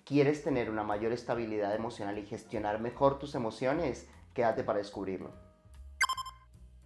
¿Quieres tener una mayor estabilidad emocional y gestionar mejor tus emociones? Quédate para descubrirlo.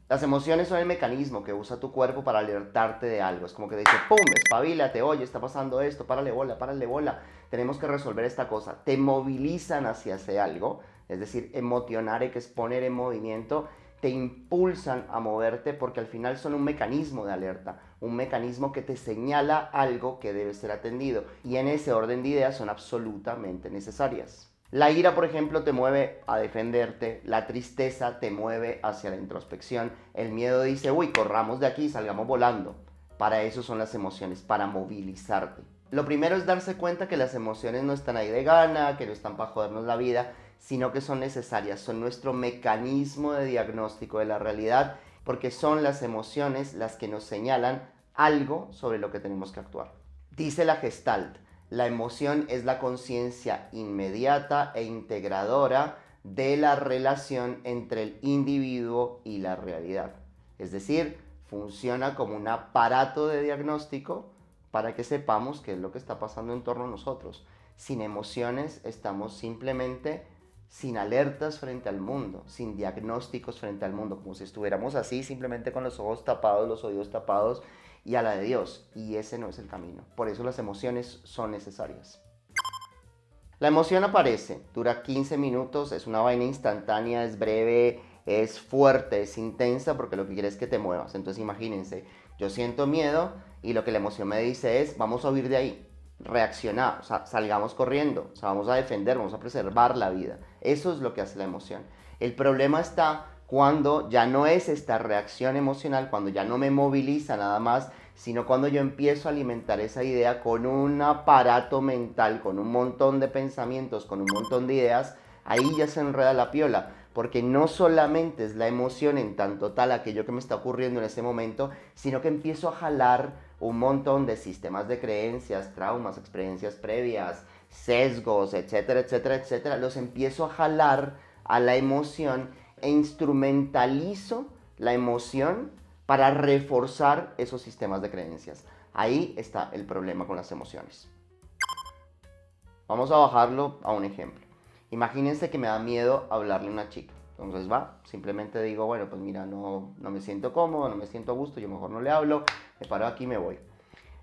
Las emociones son el mecanismo que usa tu cuerpo para alertarte de algo. Es como que dice, ¡pum! Espabilate, oye, está pasando esto, párale bola. Tenemos que resolver esta cosa. Te movilizan hacia ese algo, es decir, emocionar, que es poner en movimiento. Te impulsan a moverte porque al final son un mecanismo de alerta, un mecanismo que te señala algo que debe ser atendido. Y en ese orden de ideas son absolutamente necesarias. La ira, por ejemplo, te mueve a defenderte, la tristeza te mueve hacia la introspección, el miedo dice, uy, corramos de aquí, salgamos volando. Para eso son las emociones, para movilizarte. Lo primero es darse cuenta que las emociones no están ahí de gana, que no están para jodernos la vida, sino que son necesarias, son nuestro mecanismo de diagnóstico de la realidad, porque son las emociones las que nos señalan algo sobre lo que tenemos que actuar. Dice la Gestalt, la emoción es la conciencia inmediata e integradora de la relación entre el individuo y la realidad. Es decir, funciona como un aparato de diagnóstico para que sepamos qué es lo que está pasando en torno a nosotros. Sin emociones estamos simplemente sin alertas frente al mundo, sin diagnósticos frente al mundo, como si estuviéramos así, simplemente con los ojos tapados, los oídos tapados y a la de Dios. Y ese no es el camino. Por eso las emociones son necesarias. La emoción aparece, dura 15 minutos, es una vaina instantánea, es breve, es fuerte, es intensa porque lo que quiere es que te muevas. Entonces imagínense, yo siento miedo y lo que la emoción me dice es, vamos a huir de ahí, reaccionar, o sea, salgamos corriendo, o sea, vamos a defender, vamos a preservar la vida. Eso es lo que hace la emoción. El problema está cuando ya no es esta reacción emocional, cuando ya no me moviliza nada más, sino cuando yo empiezo a alimentar esa idea con un aparato mental, con un montón de pensamientos, con un montón de ideas, ahí ya se enreda la piola, porque no solamente es la emoción en tanto tal aquello que me está ocurriendo en ese momento, sino que empiezo a jalar un montón de sistemas de creencias, traumas, experiencias previas, sesgos, etcétera, etcétera, etcétera, los empiezo a jalar a la emoción e instrumentalizo la emoción para reforzar esos sistemas de creencias. Ahí está el problema con las emociones. Vamos a bajarlo a un ejemplo. Imagínense que me da miedo hablarle a una chica. Entonces simplemente digo, bueno, pues mira, no me siento cómodo, no me siento a gusto, yo mejor no le hablo, me paro aquí y me voy.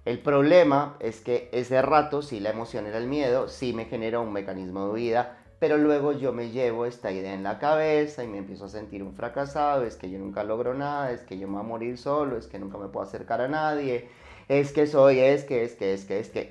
El problema es que ese rato, sí, la emoción era el miedo, sí me genera un mecanismo de huida, pero luego yo me llevo esta idea en la cabeza y me empiezo a sentir un fracasado, es que yo nunca logro nada, es que yo me voy a morir solo, es que nunca me puedo acercar a nadie, es que soy,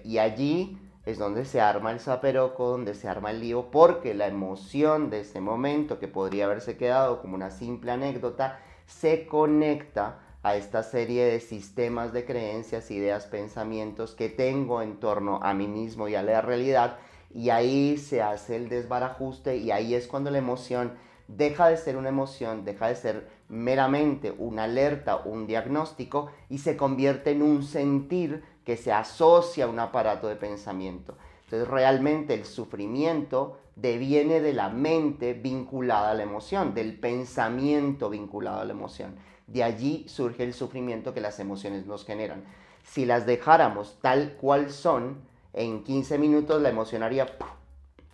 y allí es donde se arma el zaperoco, donde se arma el lío, porque la emoción de ese momento, que podría haberse quedado como una simple anécdota, se conecta a esta serie de sistemas de creencias, ideas, pensamientos que tengo en torno a mí mismo y a la realidad, y ahí se hace el desbarajuste y ahí es cuando la emoción deja de ser una emoción, deja de ser meramente una alerta, un diagnóstico y se convierte en un sentir que se asocia a un aparato de pensamiento. Entonces realmente el sufrimiento deviene de la mente vinculada a la emoción, del pensamiento vinculado a la emoción. De allí surge el sufrimiento que las emociones nos generan. Si las dejáramos tal cual son, en 15 minutos la emoción haría, ¡puf!,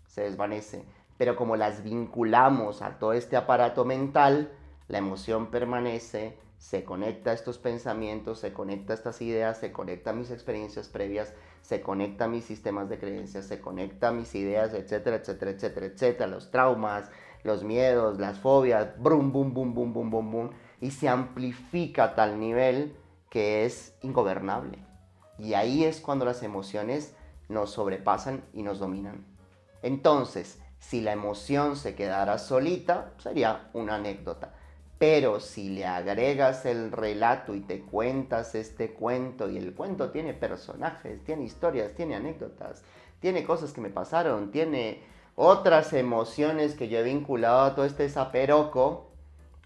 se desvanece. Pero como las vinculamos a todo este aparato mental, la emoción permanece, se conecta a estos pensamientos, se conecta a estas ideas, se conecta a mis experiencias previas, se conecta a mis sistemas de creencias, se conecta a mis ideas, etcétera, etcétera, etcétera, etcétera, los traumas, los miedos, las fobias, brum, bum, bum, bum, bum, bum, bum, y se amplifica a tal nivel que es ingobernable. Y ahí es cuando las emociones nos sobrepasan y nos dominan. Entonces, si la emoción se quedara solita, sería una anécdota. Pero si le agregas el relato y te cuentas este cuento, y el cuento tiene personajes, tiene historias, tiene anécdotas, tiene cosas que me pasaron, tiene otras emociones que yo he vinculado a todo este zaperoco,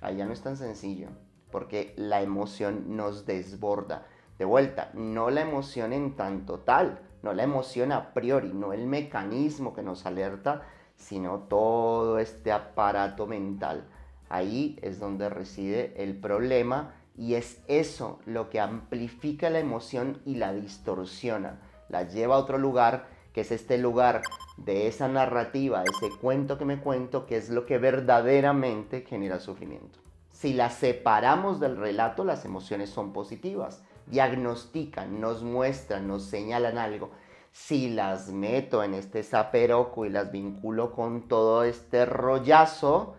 ahí ya no es tan sencillo, porque la emoción nos desborda. De vuelta, no la emoción en tanto tal, no la emoción a priori, no el mecanismo que nos alerta, sino todo este aparato mental. Ahí es donde reside el problema y es eso lo que amplifica la emoción y la distorsiona, la lleva a otro lugar que es este lugar de esa narrativa, ese cuento que me cuento, que es lo que verdaderamente genera sufrimiento. Si las separamos del relato, las emociones son positivas, diagnostican, nos muestran, nos señalan algo. Si las meto en este zaperoco y las vinculo con todo este rollazo,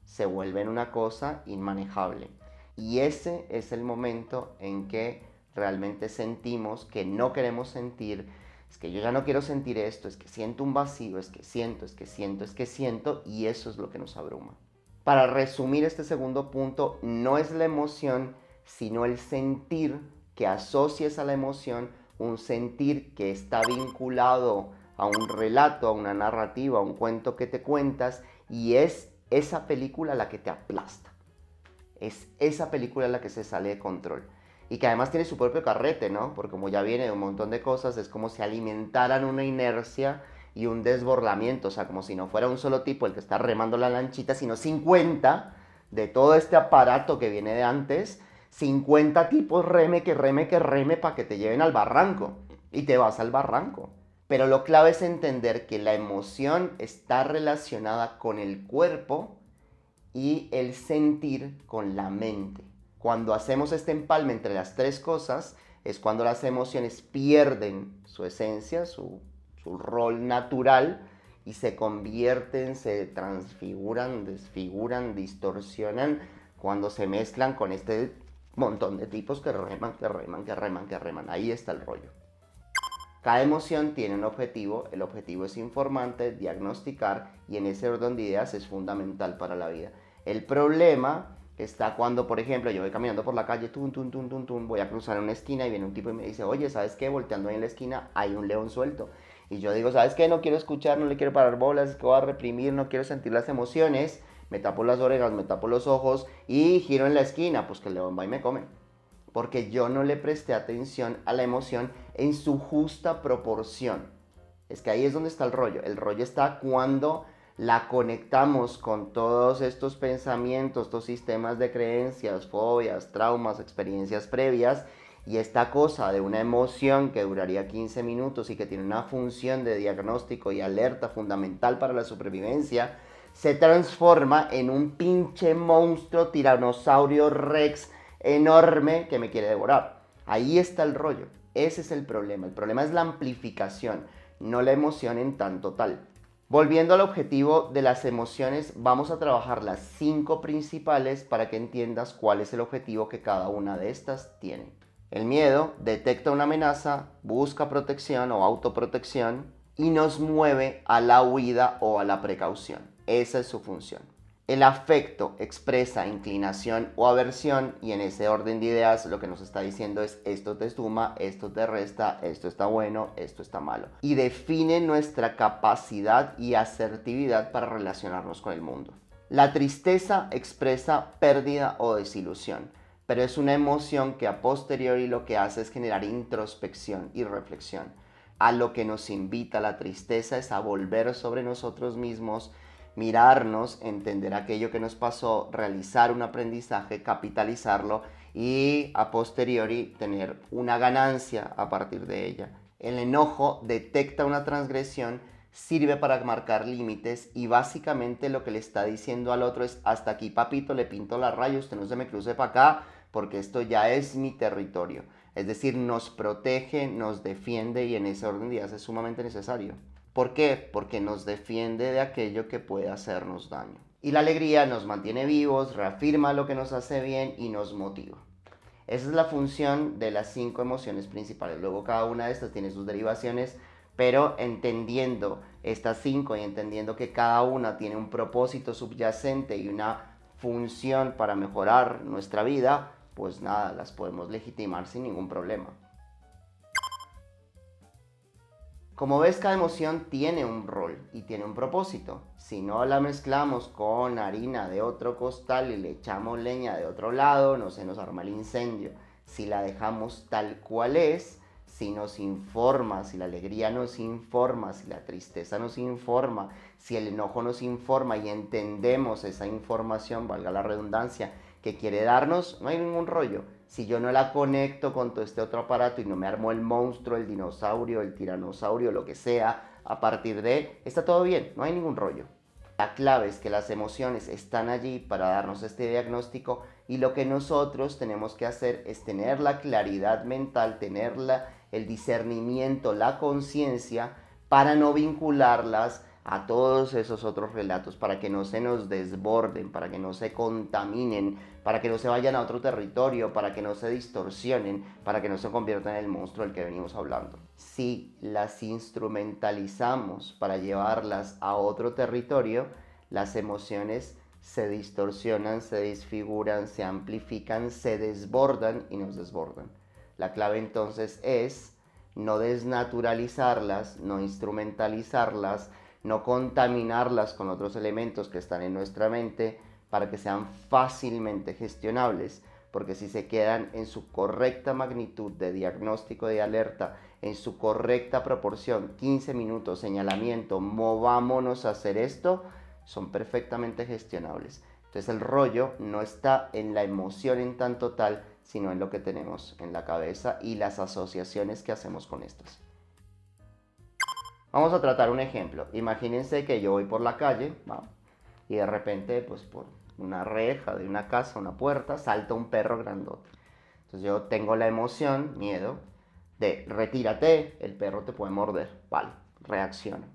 se vuelven una cosa inmanejable. Y ese es el momento en que realmente sentimos que no queremos sentir. Es que yo ya no quiero sentir esto, es que siento un vacío, es que siento, es que siento, es que siento, y eso es lo que nos abruma. Para resumir este segundo punto, no es la emoción, sino el sentir que asocias a la emoción, un sentir que está vinculado a un relato, a una narrativa, a un cuento que te cuentas, y es esa película la que te aplasta. Es esa película la que se sale de control. Y que además tiene su propio carrete, ¿no? Porque como ya viene de un montón de cosas, es como si alimentaran una inercia y un desbordamiento. O sea, como si no fuera un solo tipo el que está remando la lanchita, sino 50 de todo este aparato que viene de antes. 50 tipos reme, que reme, que reme para que te lleven al barranco. Y te vas al barranco. Pero lo clave es entender que la emoción está relacionada con el cuerpo y el sentir con la mente. Cuando hacemos este empalme entre las tres cosas, es cuando las emociones pierden su esencia, su rol natural, y se convierten, se transfiguran, desfiguran, distorsionan, cuando se mezclan con este montón de tipos que reman, que reman, que reman, que reman. Ahí está el rollo. Cada emoción tiene un objetivo, el objetivo es informante, diagnosticar, y en ese orden de ideas es fundamental para la vida. El problema está cuando, por ejemplo, yo voy caminando por la calle, voy a cruzar una esquina y viene un tipo y me dice, oye, ¿sabes qué? Volteando ahí en la esquina hay un león suelto. Y yo digo, ¿sabes qué? No quiero escuchar, no le quiero parar bolas, es que voy a reprimir, no quiero sentir las emociones, me tapo las orejas, me tapo los ojos y giro en la esquina, pues que el león va y me come. Porque yo no le presté atención a la emoción en su justa proporción. Es que ahí es donde está el rollo. El rollo está cuando la conectamos con todos estos pensamientos, estos sistemas de creencias, fobias, traumas, experiencias previas, y esta cosa de una emoción que duraría 15 minutos y que tiene una función de diagnóstico y alerta fundamental para la supervivencia, se transforma en un pinche monstruo tiranosaurio rex enorme que me quiere devorar. Ahí está el rollo. Ese es el problema. El problema es la amplificación, no la emoción en tanto tal. Volviendo al objetivo de las emociones, vamos a trabajar las 5 principales para que entiendas cuál es el objetivo que cada una de estas tiene. El miedo detecta una amenaza, busca protección o autoprotección y nos mueve a la huida o a la precaución. Esa es su función. El afecto expresa inclinación o aversión, y en ese orden de ideas lo que nos está diciendo es esto te suma, esto te resta, esto está bueno, esto está malo. Y define nuestra capacidad y asertividad para relacionarnos con el mundo. La tristeza expresa pérdida o desilusión, pero es una emoción que a posteriori lo que hace es generar introspección y reflexión. A lo que nos invita la tristeza es a volver sobre nosotros mismos, mirarnos, entender aquello que nos pasó, realizar un aprendizaje, capitalizarlo y a posteriori tener una ganancia a partir de ella. El enojo detecta una transgresión, sirve para marcar límites y básicamente lo que le está diciendo al otro es hasta aquí papito, le pinto la raya, usted no se me cruce para acá porque esto ya es mi territorio. Es decir, nos protege, nos defiende y en ese orden de ideas es sumamente necesario. ¿Por qué? Porque nos defiende de aquello que puede hacernos daño. Y la alegría nos mantiene vivos, reafirma lo que nos hace bien y nos motiva. Esa es la función de las 5 emociones principales. Luego cada una de estas tiene sus derivaciones, pero entendiendo estas 5 y entendiendo que cada una tiene un propósito subyacente y una función para mejorar nuestra vida, pues nada, las podemos legitimar sin ningún problema. Como ves, cada emoción tiene un rol y tiene un propósito. Si no la mezclamos con harina de otro costal y le echamos leña de otro lado, no se nos arma el incendio. Si la dejamos tal cual es, si nos informa, si la alegría nos informa, si la tristeza nos informa, si el enojo nos informa y entendemos esa información, valga la redundancia, que quiere darnos, no hay ningún rollo. Si yo no la conecto con todo este otro aparato y no me armo el monstruo, el dinosaurio, el tiranosaurio, lo que sea, a partir de, está todo bien, no hay ningún rollo. La clave es que las emociones están allí para darnos este diagnóstico y lo que nosotros tenemos que hacer es tener la claridad mental, tener el discernimiento, la conciencia para no vincularlas a todos esos otros relatos, para que no se nos desborden, para que no se contaminen, para que no se vayan a otro territorio, para que no se distorsionen, para que no se conviertan en el monstruo del que venimos hablando. Si las instrumentalizamos para llevarlas a otro territorio, las emociones se distorsionan, se desfiguran, se amplifican, se desbordan y nos desbordan. La clave entonces es no desnaturalizarlas, no instrumentalizarlas, no contaminarlas con otros elementos que están en nuestra mente para que sean fácilmente gestionables, porque si se quedan en su correcta magnitud de diagnóstico de alerta, en su correcta proporción, 15 minutos, señalamiento, movámonos a hacer esto, son perfectamente gestionables. Entonces el rollo no está en la emoción en tanto tal, sino en lo que tenemos en la cabeza y las asociaciones que hacemos con estas. Vamos a tratar un ejemplo. Imagínense que yo voy por la calle, ¿va? Y de repente, pues por una reja de una casa, una puerta, salta un perro grandote. Entonces yo tengo la emoción, miedo, de retírate, el perro te puede morder. Vale, reacciono.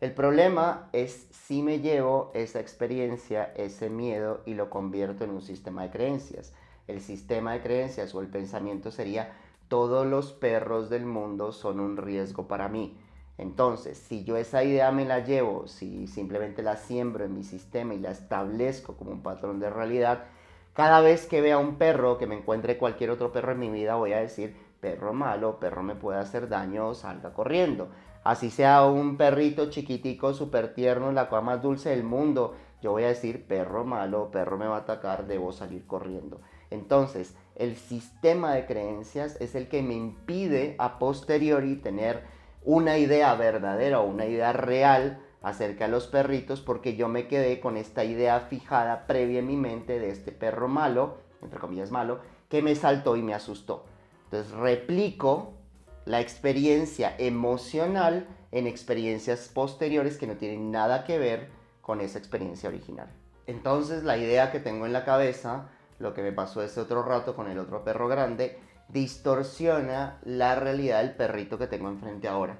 El problema es si me llevo esa experiencia, ese miedo y lo convierto en un sistema de creencias. El sistema de creencias o el pensamiento sería: todos los perros del mundo son un riesgo para mí. Entonces, si yo esa idea me la llevo, si simplemente la siembro en mi sistema y la establezco como un patrón de realidad, cada vez que vea un perro, que me encuentre cualquier otro perro en mi vida, voy a decir: perro malo, perro me puede hacer daño, salga corriendo. Así sea un perrito chiquitico, súper tierno, la cosa más dulce del mundo, yo voy a decir: perro malo, perro me va a atacar, debo salir corriendo. Entonces, el sistema de creencias es el que me impide a posteriori tener una idea verdadera o una idea real acerca de los perritos, porque yo me quedé con esta idea fijada previa en mi mente de este perro malo, entre comillas malo, que me saltó y me asustó. Entonces replico la experiencia emocional en experiencias posteriores que no tienen nada que ver con esa experiencia original. Entonces la idea que tengo en la cabeza, lo que me pasó ese otro rato con el otro perro grande, distorsiona la realidad del perrito que tengo enfrente ahora.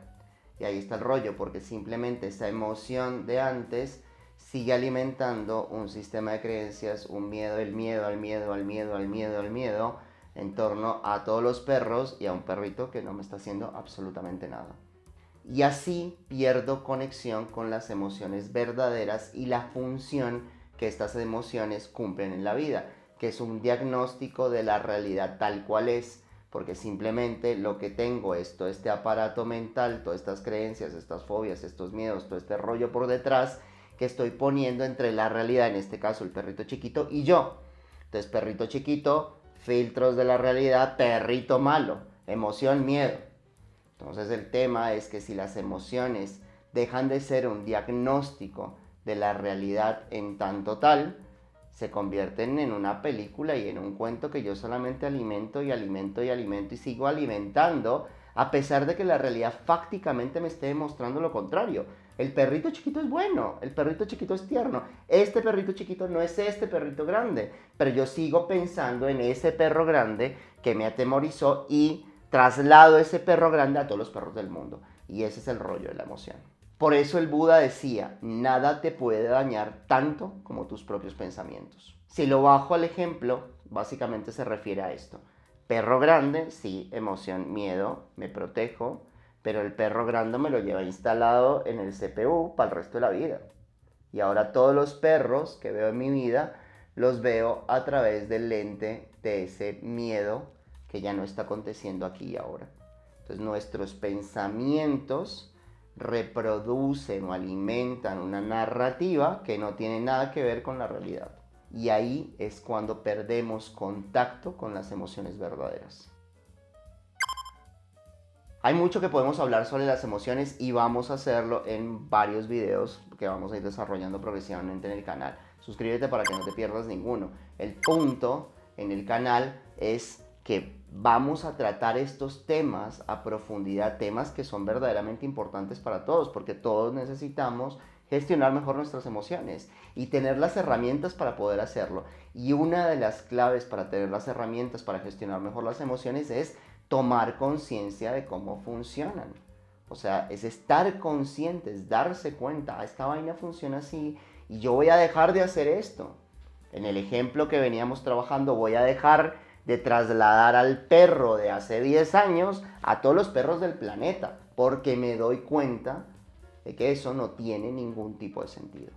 Y ahí está el rollo, porque simplemente esa emoción de antes sigue alimentando un sistema de creencias, un miedo, el miedo, al miedo, al miedo, al miedo, al miedo, en torno a todos los perros y a un perrito que no me está haciendo absolutamente nada. Y así pierdo conexión con las emociones verdaderas y la función que estas emociones cumplen en la vida, que es un diagnóstico de la realidad tal cual es, porque simplemente lo que tengo es todo este aparato mental, todas estas creencias, estas fobias, estos miedos, todo este rollo por detrás que estoy poniendo entre la realidad, en este caso el perrito chiquito, y yo. Entonces, perrito chiquito, filtros de la realidad, perrito malo, emoción, miedo. Entonces el tema es que si las emociones dejan de ser un diagnóstico de la realidad en tanto tal, se convierten en una película y en un cuento que yo solamente alimento y alimento y alimento y sigo alimentando, a pesar de que la realidad fácticamente me esté demostrando lo contrario. El perrito chiquito es bueno, el perrito chiquito es tierno, este perrito chiquito no es este perrito grande, pero yo sigo pensando en ese perro grande que me atemorizó y traslado ese perro grande a todos los perros del mundo. Y ese es el rollo de la emoción. Por eso el Buda decía: nada te puede dañar tanto como tus propios pensamientos. Si lo bajo al ejemplo, básicamente se refiere a esto. Perro grande, sí, emoción, miedo, me protejo, pero el perro grande me lo lleva instalado en el CPU para el resto de la vida. Y ahora todos los perros que veo en mi vida los veo a través del lente de ese miedo que ya no está aconteciendo aquí y ahora. Entonces nuestros pensamientos reproducen o alimentan una narrativa que no tiene nada que ver con la realidad. Y ahí es cuando perdemos contacto con las emociones verdaderas. Hay mucho que podemos hablar sobre las emociones y vamos a hacerlo en varios videos que vamos a ir desarrollando progresivamente en el canal. Suscríbete para que no te pierdas ninguno. El punto en el canal es que vamos a tratar estos temas a profundidad, temas que son verdaderamente importantes para todos, porque todos necesitamos gestionar mejor nuestras emociones y tener las herramientas para poder hacerlo. Y una de las claves para tener las herramientas para gestionar mejor las emociones es tomar conciencia de cómo funcionan. O sea, es estar conscientes, darse cuenta, esta vaina funciona así y yo voy a dejar de hacer esto. En el ejemplo que veníamos trabajando, voy a dejar de trasladar al perro de hace 10 años a todos los perros del planeta, porque me doy cuenta de que eso no tiene ningún tipo de sentido.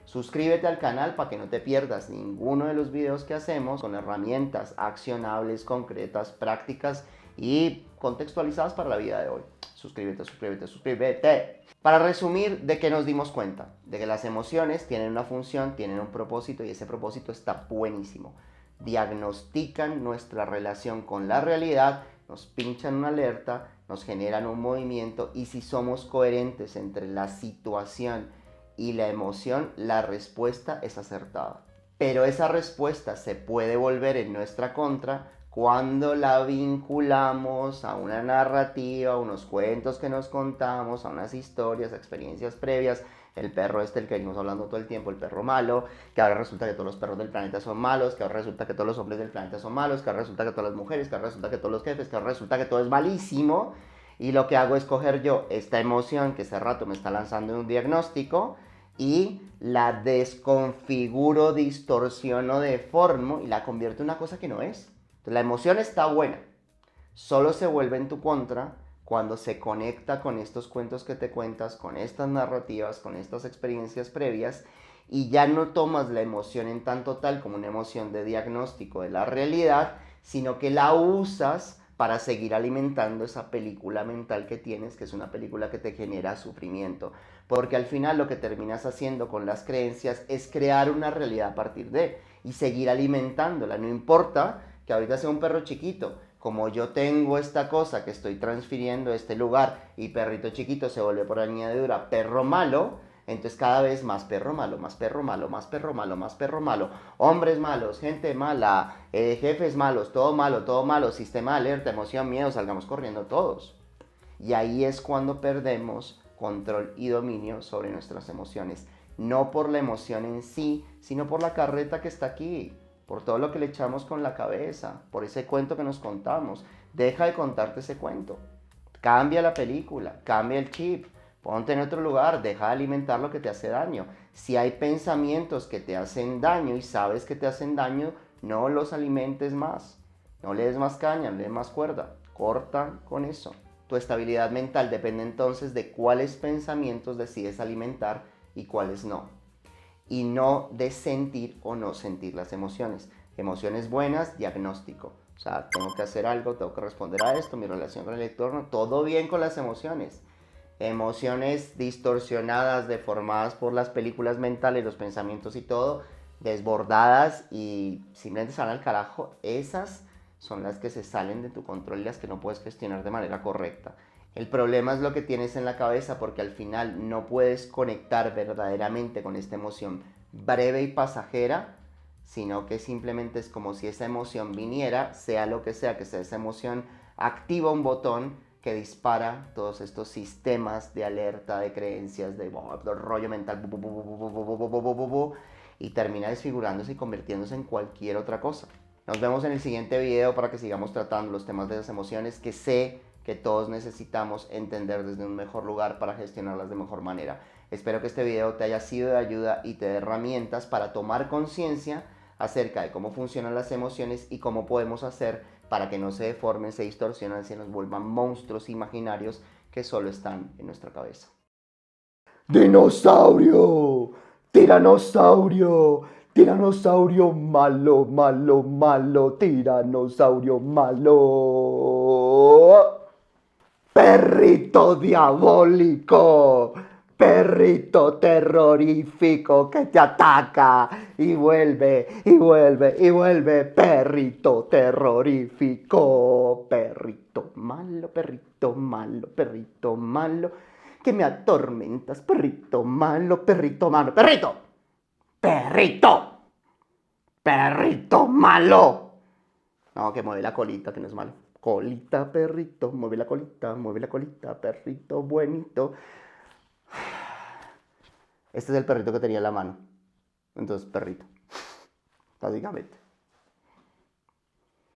Suscríbete al canal para que no te pierdas ninguno de los videos que hacemos con herramientas accionables, concretas, prácticas y contextualizadas para la vida de hoy. Suscríbete, suscríbete, suscríbete. Para resumir, ¿de qué nos dimos cuenta? De que las emociones tienen una función, tienen un propósito y ese propósito está buenísimo. Diagnostican nuestra relación con la realidad, nos pinchan una alerta, nos generan un movimiento y si somos coherentes entre la situación y la emoción, la respuesta es acertada. Pero esa respuesta se puede volver en nuestra contra cuando la vinculamos a una narrativa, a unos cuentos que nos contamos, a unas historias, a experiencias previas. El perro este, el que venimos hablando todo el tiempo, el perro malo, que ahora resulta que todos los perros del planeta son malos, que ahora resulta que todos los hombres del planeta son malos, que ahora resulta que todas las mujeres, que ahora resulta que todos los jefes, que ahora resulta que todo es malísimo. Y lo que hago es coger yo esta emoción que hace rato me está lanzando un diagnóstico y la desconfiguro, distorsiono, deformo y la convierto en una cosa que no es. Entonces, la emoción está buena, solo se vuelve en tu contra cuando se conecta con estos cuentos que te cuentas, con estas narrativas, con estas experiencias previas y ya no tomas la emoción en tanto tal como una emoción de diagnóstico de la realidad, sino que la usas para seguir alimentando esa película mental que tienes, que es una película que te genera sufrimiento. Porque al final lo que terminas haciendo con las creencias es crear una realidad a partir de y seguir alimentándola. No importa que ahorita sea un perro chiquito, como yo tengo esta cosa que estoy transfiriendo a este lugar y perrito chiquito se vuelve por añadidura perro malo, entonces cada vez más perro malo, más perro malo, más perro malo, más perro malo, hombres malos, gente mala, jefes malos, todo malo, sistema de alerta, emoción, miedo, salgamos corriendo todos. Y ahí es cuando perdemos control y dominio sobre nuestras emociones. No por la emoción en sí, sino por la carreta que está aquí, por todo lo que le echamos con la cabeza, por ese cuento que nos contamos. Deja de contarte ese cuento. Cambia la película, cambia el chip, ponte en otro lugar, deja de alimentar lo que te hace daño. Si hay pensamientos que te hacen daño y sabes que te hacen daño, no los alimentes más. No le des más caña, no le des más cuerda. Corta con eso. Tu estabilidad mental depende entonces de cuáles pensamientos decides alimentar y cuáles no. Y no de sentir o no sentir las emociones. Emociones buenas, diagnóstico. O sea, tengo que hacer algo, tengo que responder a esto, mi relación con el entorno, todo bien con las emociones. Emociones distorsionadas, deformadas por las películas mentales, los pensamientos y todo, desbordadas y simplemente salen al carajo, esas son las que se salen de tu control y las que no puedes gestionar de manera correcta. El problema es lo que tienes en la cabeza porque al final no puedes conectar verdaderamente con esta emoción breve y pasajera, sino que simplemente es como si esa emoción viniera, sea lo que sea esa emoción, activa un botón que dispara todos estos sistemas de alerta, de creencias, de rollo mental, y termina desfigurándose y convirtiéndose en cualquier otra cosa. Nos vemos en el siguiente video para que sigamos tratando los temas de las emociones que sé que todos necesitamos entender desde un mejor lugar para gestionarlas de mejor manera. Espero que este video te haya sido de ayuda y te dé herramientas para tomar conciencia acerca de cómo funcionan las emociones y cómo podemos hacer para que no se deformen, se distorsionen, se nos vuelvan monstruos imaginarios que solo están en nuestra cabeza. ¡Dinosaurio! ¡Tiranosaurio! ¡Tiranosaurio malo, malo, malo! ¡Tiranosaurio malo! ¡Perrito diabólico! Perrito terrorífico que te ataca y vuelve, y vuelve, y vuelve. Perrito terrorífico. Perrito malo, perrito malo, perrito malo. Que me atormentas, perrito malo, perrito malo. ¡Perrito! ¡Perrito! ¡Perrito malo! No, que mueve la colita, que no es malo. Colita, perrito, mueve la colita, perrito, buenito. Este es el perrito que tenía en la mano. Entonces, perrito, básicamente.